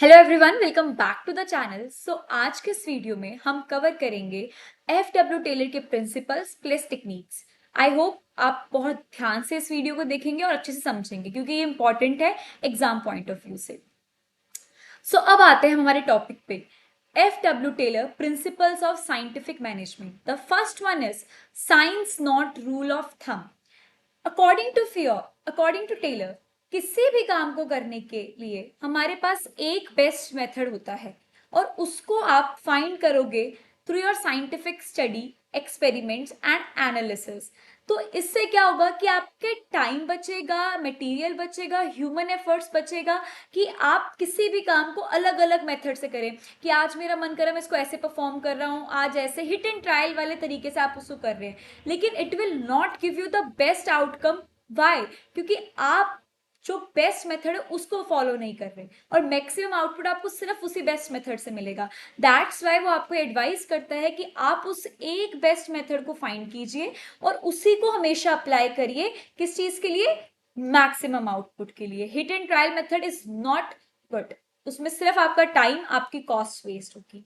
Hello everyone, welcome back to the channel. आज के इस वीडियो में हम कवर करेंगे एफ डब्ल्यू टेलर के principles plus techniques. I hope आप बहुत ध्यान से इस वीडियो को देखेंगे और अच्छे से समझेंगे क्योंकि ये इंपॉर्टेंट है एग्जाम पॉइंट ऑफ व्यू से। अब आते हैं हमारे टॉपिक पे। F W Taylor principles of scientific management. The first one is science not rule of thumb. According to Taylor, किसी भी काम को करने के लिए हमारे पास एक बेस्ट मेथड होता है और उसको आप फाइंड करोगे through your scientific study, experiments and analysis. तो इससे क्या होगा कि आपके टाइम बचेगा, मटेरियल बचेगा, ह्यूमन एफर्ट्स बचेगा कि आप किसी भी काम को अलग अलग मेथड से करें। कि आज मेरा मन कर रहा है मैं इसको ऐसे परफॉर्म कर रहा हूँ, आज ऐसे हिट एंड ट्रायल वाले तरीके से आप उसको कर रहे हैं, लेकिन it will not give you the best outcome. Why? क्योंकि आप जो बेस्ट मेथड है उसको फॉलो नहीं कर रहे और मैक्सिमम आउटपुट आपको सिर्फ उसी बेस्ट मेथड से मिलेगा। दैट्स वाई वो आपको एडवाइस करता है कि आप उस एक बेस्ट मेथड को फाइंड कीजिए और उसी को हमेशा अप्लाई करिए। किस चीज के लिए? मैक्सिमम आउटपुट के लिए। Hit and trial method is not good, उसमें सिर्फ आपका टाइम, आपकी कॉस्ट वेस्ट होगी।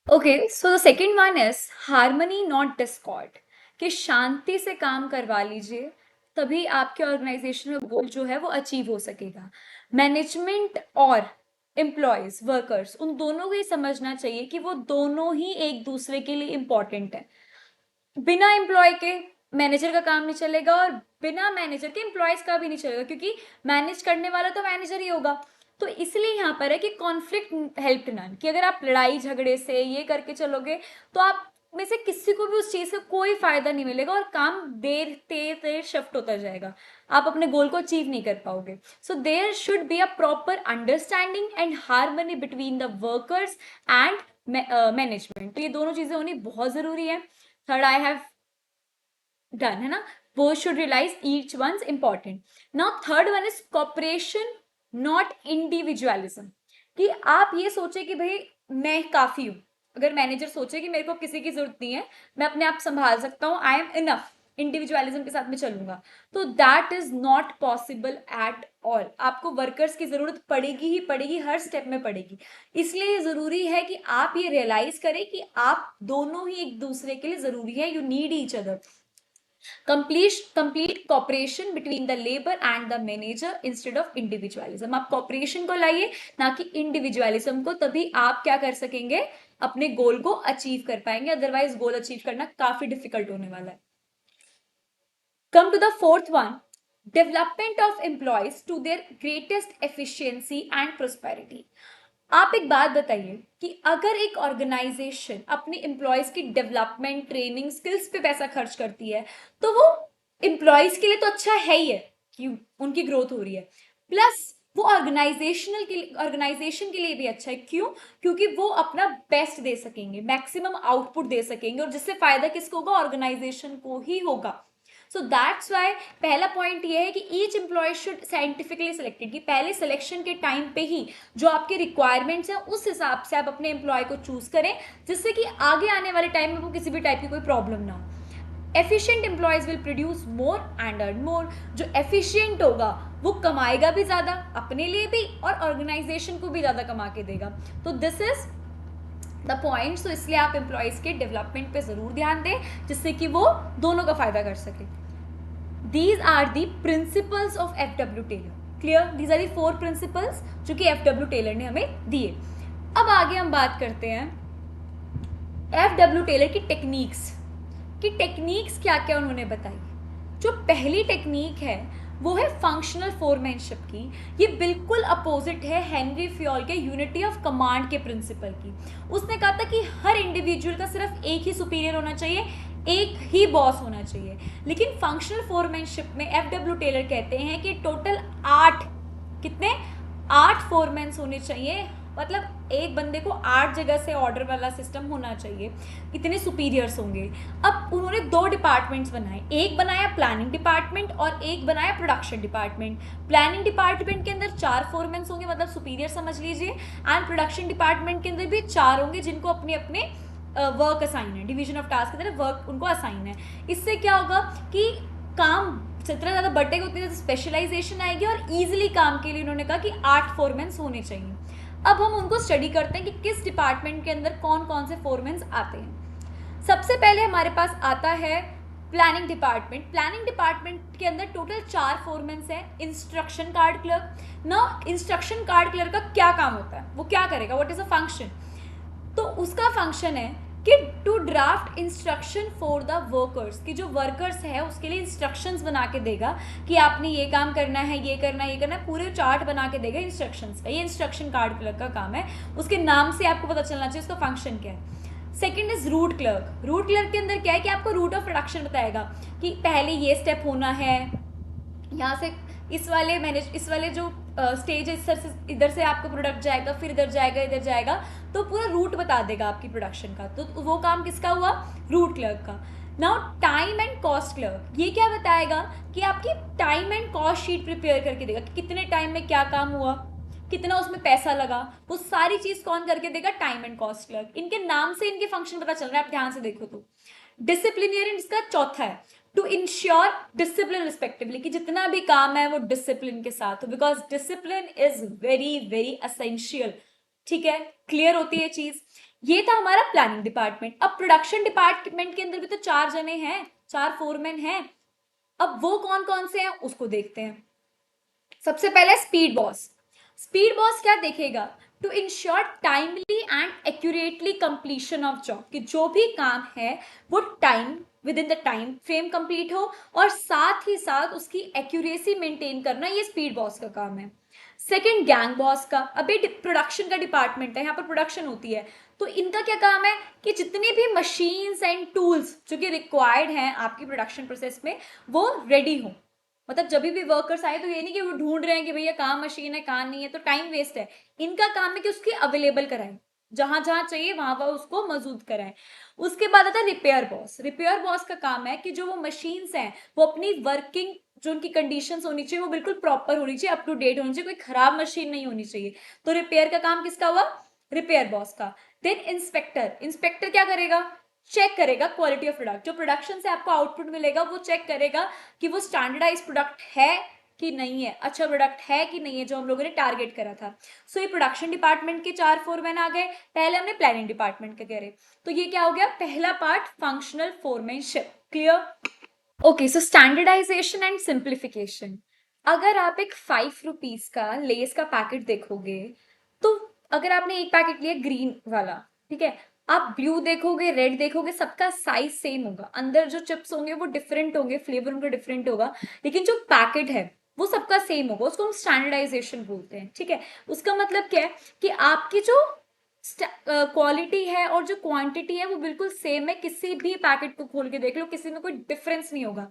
Okay, so the second one is harmony not Discord. कि शांति से काम करवा लीजिए, तभी आपके ऑर्गेनाइजेशन में गोल जो है वो अचीव हो सकेगा। मैनेजमेंट और एम्प्लॉयज, वर्कर्स, उन दोनों को ही समझना चाहिए कि वो दोनों ही एक दूसरे के लिए इंपॉर्टेंट है। बिना एम्प्लॉय के मैनेजर का काम नहीं चलेगा और बिना मैनेजर के एम्प्लॉयज का भी नहीं चलेगा, क्योंकि मैनेज करने वाला तो मैनेजर ही होगा। तो इसलिए यहाँ पर है कि कॉन्फ्लिक्ट हेल्प नन, कि अगर आप लड़ाई झगड़े से ये करके चलोगे तो आप में से किसी को भी उस चीज से कोई फायदा नहीं मिलेगा और काम देर शिफ्ट होता जाएगा, आप अपने गोल को अचीव नहीं कर पाओगे। So there should be a proper understanding and harmony between the workers and management. तो ये दोनों चीजें होनी बहुत जरूरी है। थर्ड आई हैव डन, है ना? वो should realise each one's important. Now third one is cooperation not individualism. कि आप ये सोचे कि भाई मैं काफी हूं। अगर मैनेजर सोचे कि मेरे को किसी की जरूरत नहीं है, मैं अपने आप संभाल सकता हूं, आई एम इनफ, इंडिविजुअलिज्म के साथ में चलूंगा, तो that is not possible at all. आपको वर्कर्स की जरूरत पड़ेगी ही पड़ेगी, हर स्टेप में पड़ेगी। इसलिए जरूरी है कि आप ये रियलाइज करें कि आप दोनों ही एक दूसरे के लिए जरूरी है। You need each other. Complete cooperation between the labour and the manager instead of individualism. आप कॉपरेशन को लाइए, ना कि इंडिविजुअलिज्म को, तभी आप क्या कर सकेंगे? अपने गोल को अचीव कर पाएंगे। अदरवाइज गोल अचीव करना काफी डिफिकल्ट होने वाला है। Come to the fourth one, development of employees to their greatest efficiency and prosperity. आप एक बात बताइए कि अगर एक ऑर्गेनाइजेशन अपने एम्प्लॉयज की डेवलपमेंट, ट्रेनिंग, स्किल्स पे पैसा खर्च करती है, तो वो एम्प्लॉयज के लिए तो अच्छा है ही है कि उनकी ग्रोथ हो रही है, प्लस वो ऑर्गेनाइजेशन के लिए भी अच्छा है। क्यों? क्योंकि वो अपना बेस्ट दे सकेंगे, मैक्सिमम आउटपुट दे सकेंगे और जिससे फायदा किसको होगा? ऑर्गेनाइजेशन को ही होगा। सो दैट्स वाई पहला पॉइंट ये है कि each employ should scientifically selected, कि पहले सिलेक्शन के टाइम पे ही जो आपके रिक्वायरमेंट्स हैं उस हिसाब से आप अपने एम्प्लॉय को चूज करें, जिससे कि आगे आने वाले टाइम में वो किसी भी टाइप की कोई प्रॉब्लम ना हो। Efficient employees will produce more and earn more. जो एफिशिएंट होगा वो कमाएगा भी ज्यादा, अपने लिए भी और ऑर्गेनाइजेशन को भी ज्यादा कमा के देगा। तो दिस इज द पॉइंट। सो इसलिए आप एम्प्लॉयज के डेवलपमेंट पे जरूर ध्यान दें, जिससे कि वो दोनों का फायदा कर सके। These are the principles of FW Taylor. Clear? These are the 4 principles जो कि FW Taylor ने हमें दिए। अब आगे हम बात करते हैं FW Taylor की टेक्निक्स, कि टेक्निक्स क्या क्या उन्होंने बताई। जो पहली टेक्निक है वो है फंक्शनल फोरमैनशिप की। ये बिल्कुल अपोजिट है हेनरी फ्योल के यूनिटी ऑफ कमांड के प्रिंसिपल की। उसने कहा था कि हर इंडिविजुअल का सिर्फ एक ही सुपीरियर होना चाहिए, एक ही बॉस होना चाहिए। लेकिन फंक्शनल फोरमैनशिप में FW टेलर कहते हैं कि टोटल 8, कितने? 8 फोरमैन्स होने चाहिए। मतलब एक बंदे को 8 जगह से ऑर्डर वाला सिस्टम होना चाहिए, इतने सुपीरियर्स होंगे। अब उन्होंने 2 डिपार्टमेंट्स बनाए, एक बनाया प्लानिंग डिपार्टमेंट और एक बनाया प्रोडक्शन डिपार्टमेंट। प्लानिंग डिपार्टमेंट के अंदर 4 फोरमैन्स होंगे, मतलब सुपीरियर समझ लीजिए, एंड प्रोडक्शन डिपार्टमेंट के अंदर भी 4 होंगे, जिनको अपने अपने वर्क असाइन है, डिवीजन ऑफ टास्क की तरह वर्क उनको असाइन है। इससे क्या होगा कि काम जितना ज़्यादा बढ़ेगा उतनी ज़्यादा स्पेशलाइजेशन आएगी और ईजिली काम के लिए उन्होंने कहा कि 8 फोरमैन्स होने चाहिए। अब हम उनको स्टडी करते हैं कि किस डिपार्टमेंट के अंदर कौन कौन से फोरमेन्स आते हैं। सबसे पहले हमारे पास आता है प्लानिंग डिपार्टमेंट। प्लानिंग डिपार्टमेंट के अंदर टोटल 4 फोरमेन्स हैं। Instruction card clerk. ना इंस्ट्रक्शन कार्ड क्लर्क का क्या काम होता है, वो क्या करेगा, व्हाट इज अ फंक्शन? तो उसका फंक्शन है कि to draft instruction for the workers, कि जो वर्कर्स है उसके लिए इंस्ट्रक्शंस बना के देगा कि आपने ये काम करना है, ये करना है, ये करना है, पूरे चार्ट बना के देगा इंस्ट्रक्शंस का। ये इंस्ट्रक्शन कार्ड क्लर्क का काम है। उसके नाम से आपको पता चलना चाहिए उसका फंक्शन क्या है। Second is root clerk. Root clerk के अंदर क्या है कि आपको रूट ऑफ प्रोडक्शन बताएगा कि पहले ये स्टेप होना है, यहाँ से इस वाले जो स्टेज है इधर से आपका प्रोडक्ट जाएगा, फिर इधर जाएगा, इधर जाएगा, तो पूरा रूट बता देगा आपकी प्रोडक्शन का। तो वो काम किसका हुआ? रूट क्लर्क का। Now time and cost clerk, ये क्या बताएगा कि आपकी time and cost sheet prepare करके देगा कि कितने टाइम में क्या काम हुआ, कितना उसमें पैसा लगा, वो सारी चीज कौन करके देगा? Time and cost clerk. इनके नाम से इनके फंक्शन पता चल रहा है, आप ध्यान से देखो तो। डिसिप्लिनरियन इसका चौथा है, टू इंश्योर डिसिप्लिन रिस्पेक्टिवली, कि जितना भी काम है वो डिसिप्लिन के साथ हो, because discipline is very very essential. ठीक है, क्लियर होती है चीज। ये था हमारा प्लानिंग डिपार्टमेंट। अब प्रोडक्शन डिपार्टमेंट के अंदर भी तो 4 जने हैं, 4 फोरमैन हैं। अब वो कौन कौन से हैं उसको देखते हैं। सबसे पहले स्पीड बॉस। स्पीड बॉस क्या देखेगा? To ensure timely and accurately completion of job, कि जो भी काम है वो time within the time frame complete हो और साथ ही साथ उसकी एक्यूरेसी मेंटेन करना, ये स्पीड बॉस का काम है। सेकेंड, गैंग बॉस का। अभी प्रोडक्शन का डिपार्टमेंट है, यहाँ पर प्रोडक्शन होती है, तो इनका क्या काम है कि जितने भी मशीन्स एंड टूल्स जो कि रिक्वायर्ड हैं आपकी प्रोडक्शन प्रोसेस में वो रेडी हो। मतलब जब भी वर्कर्स आए तो ये नहीं कि वो ढूंढ रहे हैं कि भैया कहाँ मशीन है कहाँ नहीं है, तो टाइम वेस्ट है। इनका काम है कि उसकी अवेलेबल कराएं, जहां जहां चाहिए वहां वहां उसको मौजूद कराएं। उसके बाद आता है रिपेयर बॉस। रिपेयर बॉस का काम है कि जो वो मशीन्स हैं वो अपनी वर्किंग, जो उनकी कंडीशंस होनी चाहिए वो बिल्कुल प्रॉपर होनी चाहिए, अप टू डेट होनी चाहिए, कोई खराब मशीन नहीं होनी चाहिए। तो रिपेयर का काम किसका हुआ? रिपेयर बॉस का। Then inspector. इंस्पेक्टर क्या करेगा? चेक करेगा क्वालिटी ऑफ प्रोडक्ट। जो प्रोडक्शन से आपको आउटपुट मिलेगा वो चेक करेगा कि वो स्टैंडर्डाइज प्रोडक्ट है कि नहीं है, अच्छा प्रोडक्ट है कि नहीं है, जो हम लोगों ने टारगेट करा था। सो ये प्रोडक्शन डिपार्टमेंट के 4 फोरमैन आ गए। पहले हमने प्लानिंग डिपार्टमेंट के करे, तो ये क्या हो गया? पहला part functional foremanship. Clear? Okay, so standardisation and simplification. अगर आप एक 5 रुपीज का लेस का पैकेट देखोगे, तो अगर आपने एक पैकेट लिया ग्रीन वाला, ठीक है, आप ब्लू देखोगे, रेड देखोगे, सबका साइज सेम होगा, अंदर जो चिप्स होंगे वो डिफरेंट होंगे, फ्लेवर उनका डिफरेंट होगा, लेकिन जो पैकेट है वो सबका सेम होगा। उसको हम स्टैंडर्डाइजेशन बोलते हैं। ठीक है, उसका मतलब क्या है कि आपकी जो क्वालिटी है और जो क्वांटिटी है वो बिल्कुल सेम है। किसी भी पैकेट को खोल के देख लो, किसी में कोई डिफरेंस नहीं होगा।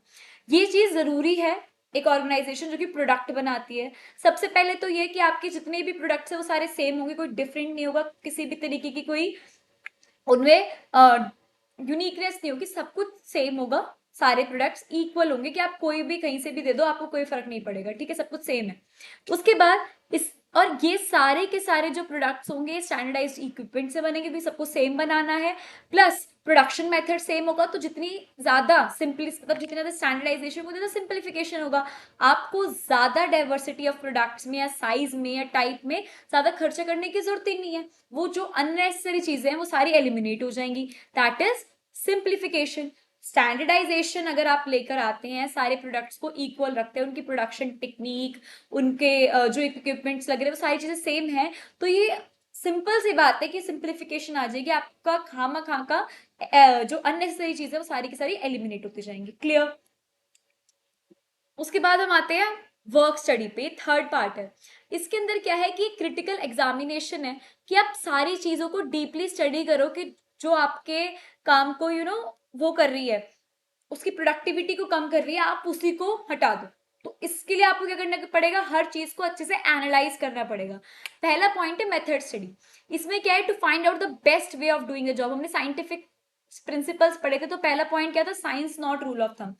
ये चीज जरूरी है एक ऑर्गेनाइजेशन जो कि प्रोडक्ट बनाती है। सबसे पहले तो ये कि आपके जितने भी प्रोडक्ट्स है वो सारे सेम होंगे, कोई डिफरेंट नहीं होगा, किसी भी तरीके की कोई उनमें यूनिकनेस नहीं होगी, सब कुछ सेम होगा, सारे प्रोडक्ट्स इक्वल होंगे कि आप कोई भी कहीं से भी दे दो आपको कोई फर्क नहीं पड़ेगा। ठीक है, सब कुछ सेम है। उसके बाद इस और ये सारे के सारे जो प्रोडक्ट्स होंगे स्टैंडर्डाइज्ड इक्विपमेंट से बनेंगे, भी सबको सेम बनाना है, प्लस प्रोडक्शन मेथड सेम होगा। तो जितनी ज्यादा मतलब जितनी ज्यादा स्टैंडर्डाइजेशन होगा उतना सिंप्लीफिकेशन होगा। आपको ज्यादा डाइवर्सिटी ऑफ प्रोडक्ट्स में या साइज में या टाइप में ज्यादा खर्चा करने की जरूरत ही नहीं है। वो जो अननेसेसरी चीजें हैं वो सारी एलिमिनेट हो जाएंगी। That is simplification. स्टैंडर्डाइजेशन अगर आप लेकर आते हैं, सारे प्रोडक्ट्स को इक्वल रखते हैं, उनकी प्रोडक्शन टेक्निक, उनके जो इक्विपमेंट्स लग रहे हैं वो सारी चीजें सेम है, तो ये सिंपल सी बात है कि सिंप्लीफिकेशन आ जाएगी। आपका खामा खा का जो अननेसेसरी चीज है वो सारी की सारी एलिमिनेट होती जाएंगी। क्लियर? उसके बाद हम आते हैं वर्क स्टडी पे, थर्ड पार्ट है। इसके अंदर क्या है कि क्रिटिकल एग्जामिनेशन है कि आप सारी चीजों को डीपली स्टडी करो कि जो आपके काम को वो कर रही है, उसकी प्रोडक्टिविटी को कम कर रही है, आप उसी को हटा दो। तो इसके लिए आपको क्या करना पड़ेगा? हर चीज को अच्छे से एनालाइज करना पड़ेगा। पहला पॉइंट है मेथड स्टडी। इसमें क्या है? To find out the best way of doing the job. हमने साइंटिफिक प्रिंसिपल्स पढ़े थे, तो पहला पॉइंट क्या था? Science not rule of thumb.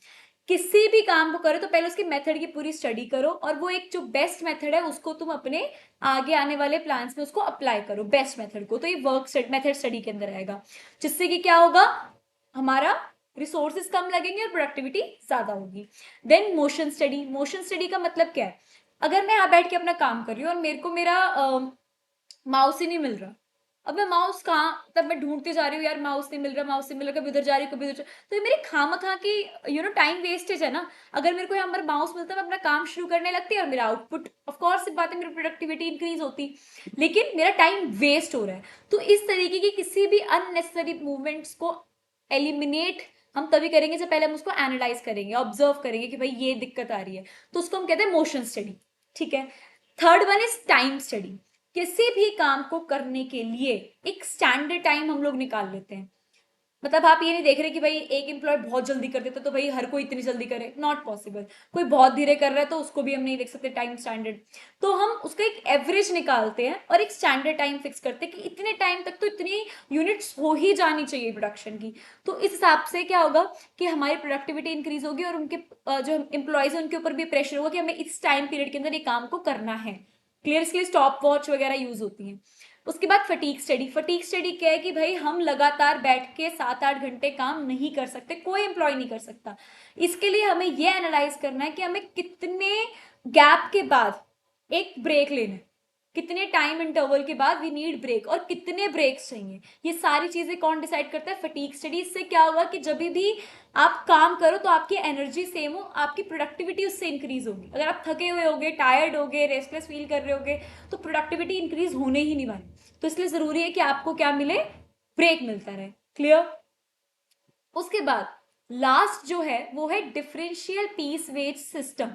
किसी भी काम को करो तो पहले उसके मेथड की पूरी स्टडी करो, और वो एक जो बेस्ट मेथड है उसको तुम अपने आगे आने वाले प्लान्स में उसको अप्लाई करो, बेस्ट मेथड को। तो ये वर्क मेथड स्टडी के अंदर आएगा, जिससे कि क्या होगा? हमारा रिसोर्सेज कम लगेंगे और प्रोडक्टिविटी ज्यादा होगी। Then motion study. Motion study का मतलब क्या है? अगर मैं यहाँ बैठ के अपना काम कर रही हूँ और मेरे को मेरा माउस ही नहीं मिल रहा। अब मैं माउस कहाँ, तब मैं ढूंढती जा रही हूँ यार, माउस नहीं मिल रहा, माउस नहीं मिल रहा, कभी उधर जा रही हूँ, कभी उधर तो ये मेरी खामखा की टाइम वेस्टेज है ना। अगर मेरे को यहाँ पर माउस मिलता मैं अपना काम शुरू करने लगती और मेरा आउटपुट, ऑफ कोर्स सी बात है, मेरी प्रोडक्टिविटी इंक्रीज होती, लेकिन मेरा टाइम वेस्ट हो रहा है। तो इस तरीके की किसी भी अननेसेसरी मूवमेंट्स को एलिमिनेट हम तभी करेंगे जब पहले हम उसको एनालाइज करेंगे, ऑब्जर्व करेंगे कि भाई ये दिक्कत आ रही है, तो उसको हम कहते हैं मोशन स्टडी। ठीक है। Third one is time study. किसी भी काम को करने के लिए एक स्टैंडर्ड टाइम हम लोग निकाल लेते हैं। मतलब आप ये नहीं देख रहे कि भाई एक एम्प्लॉय बहुत जल्दी कर देता तो भाई हर कोई इतनी जल्दी करे, नॉट पॉसिबल। कोई बहुत धीरे कर रहा है तो उसको भी हम नहीं देख सकते टाइम स्टैंडर्ड। तो हम उसका एक एवरेज निकालते हैं और एक स्टैंडर्ड टाइम फिक्स करते हैं कि इतने टाइम तक तो इतनी यूनिट्स हो ही जानी चाहिए प्रोडक्शन की। तो इस हिसाब से क्या होगा कि हमारी प्रोडक्टिविटी इंक्रीज होगी और उनके जो एम्प्लॉयज है उनके ऊपर भी प्रेशर होगा कि हमें इस टाइम पीरियड के अंदर ये काम को करना है। क्लियर, इसके लिए स्टॉप वॉच वगैरह यूज होती हैं। उसके बाद फटीक स्टडी। फटीक स्टडी क्या है कि भाई हम लगातार बैठ के 7-8 घंटे काम नहीं कर सकते, कोई एम्प्लॉय नहीं कर सकता। इसके लिए हमें ये एनालाइज करना है कि हमें कितने गैप के बाद एक ब्रेक लेना है, कितने टाइम इंटरवल के बाद वी नीड ब्रेक और कितने ब्रेक्स चाहिए। ये सारी चीजें कौन डिसाइड करता है? Fatigue study. इससे क्या होगा कि जब भी आप काम करो तो आपकी एनर्जी सेम हो, आपकी प्रोडक्टिविटी उससे इंक्रीज होगी। अगर आप थके हुए होगे, टायर्ड होगे, रेस्टलेस फील कर रहे होगे, तो प्रोडक्टिविटी इंक्रीज होने ही नहीं वाली। तो इसलिए जरूरी है कि आपको क्या मिले? ब्रेक मिलता रहे। क्लियर? उसके बाद लास्ट जो है वो है डिफरेंशियल पीस वेज सिस्टम।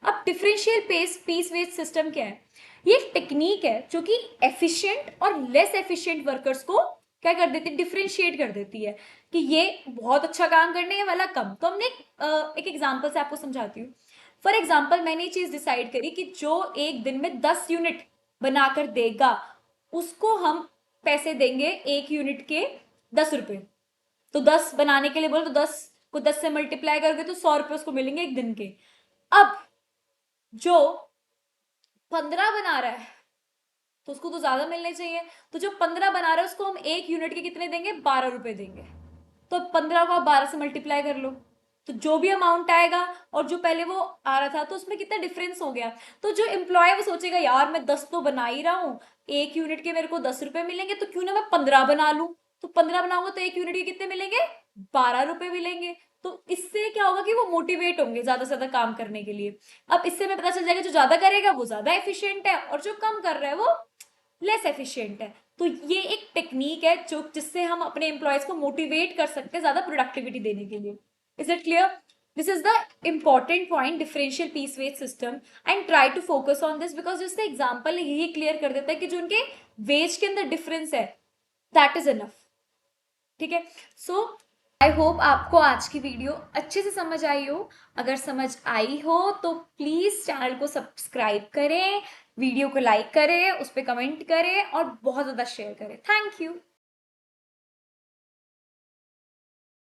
अब डिफरेंशियल पीस वेज सिस्टम क्या है? ये एक टेक्निक है जो कि एफिशिएंट और लेस एफिशिएंट वर्कर्स को क्या कर देती है? डिफरेंशिएट कर देती है कि ये बहुत अच्छा काम करने वाला कम। तो हमने एक एग्जांपल से आपको समझाती हूँ। फॉर एग्जांपल मैंने ये चीज डिसाइड करी कि जो एक दिन में 10 यूनिट बनाकर देगा उसको हम पैसे देंगे एक यूनिट के 10 रुपए। तो 10 बनाने के लिए बोले तो 10 को 10 से मल्टीप्लाई करोगे तो 100 रुपए उसको मिलेंगे एक दिन के। अब जो 15 बना रहा है तो उसको तो ज्यादा मिलने चाहिए। तो जो 15 बना रहा है उसको हम एक यूनिट के कितने देंगे? 12 रुपए देंगे। तो 15 को आप 12 से मल्टीप्लाई कर लो, तो जो भी अमाउंट आएगा और जो पहले वो आ रहा था तो उसमें कितना डिफरेंस हो गया। तो जो एम्प्लॉय वो सोचेगा यार मैं 10 तो बना ही रहा हूँ, एक यूनिट के मेरे को 10 रुपए मिलेंगे, तो क्यों ना मैं 15 बना लूं। तो 15 बनाऊंगा तो एक यूनिट के कितने मिलेंगे? 12 रुपए मिलेंगे। तो इससे क्या होगा कि वो मोटिवेट होंगे ज्यादा से ज्यादा काम करने के लिए। अब इससे हमें पता चल जाएगा जो ज्यादा करेगा वो ज्यादा एफिशिएंट है और जो कम कर रहा है वो लेस एफिशिएंट है। तो ये एक टेक्निक है जो जिससे हम अपने एम्प्लॉयज को मोटिवेट कर सकते हैं ज्यादा प्रोडक्टिविटी देने के लिए। Is it clear? This is the important point, differential piece wage system, and try to focus on this because जिससे एग्जाम्पल यही क्लियर कर देता है कि जो उनके वेज के अंदर डिफरेंस है दैट इज इनफ। ठीक है। सो आई होप आपको आज की वीडियो अच्छे से समझ आई हो। अगर समझ आई हो तो प्लीज चैनल को सब्सक्राइब करें, वीडियो को लाइक करें, उस पर कमेंट करें और बहुत ज्यादा शेयर करें। Thank you.